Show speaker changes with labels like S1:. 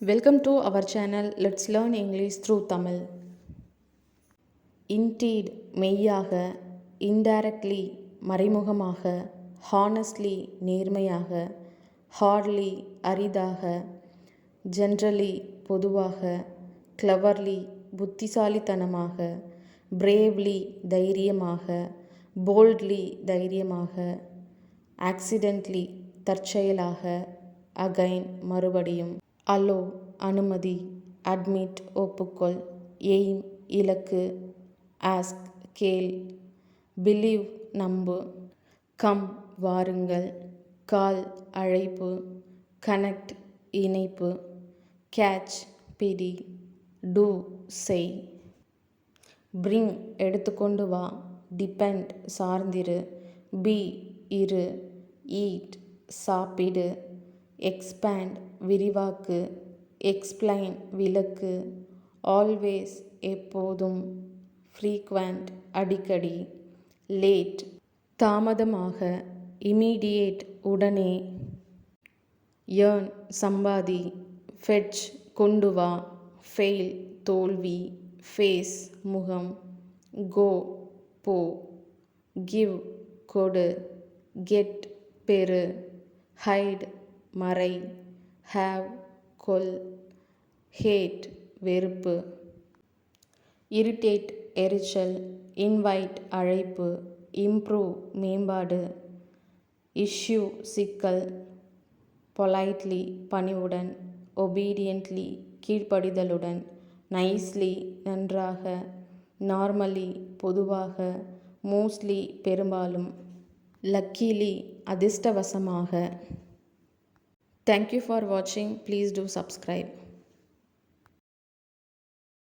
S1: Welcome to our channel. Let's learn English through Tamil. Indeed மெய்யாக, indirectly மறைமுகமாக, honestly நேர்மையாக, hardly அரிதாக, generally பொதுவாக, cleverly புத்திசாலித்தனமாக, bravely தைரியமாக, boldly தைரியமாக, accidentally தற்செயலாக, again மறுபடியும், allow அனுமதி, admit ஒப்புக்கொள், aim இலக்கு, ask கேள், believe நம்பு, come வாருங்கள், call அழைப்பு, connect இணைப்பு, catch பிடி, do செய், bring எடுத்துக்கொண்டு வா, depend சார்ந்திரு, be இரு, eat சாப்பிடு, expand விரிவாக்கு, explain விளக்கு, always எப்போதும், frequent அடிக்கடி, late தாமதமாக, immediate உடனே, earn சம்பாதி, fetch கொண்டு வா, fail தோல்வி, face முகம், go போ, give கொடு, get பெறு, hide மறை, have கொல், hate வெறுப்பு, irritate எரிச்சல், invite அழைப்பு, improve மேம்பாடு, issue சிக்கல், politely பணிவுடன், obediently கீழ்ப்படிதலுடன், nicely நன்றாக, normally பொதுவாக, mostly பெரும்பாலும், luckily அதிர்ஷ்டவசமாக. Thank you for watching. Please do subscribe.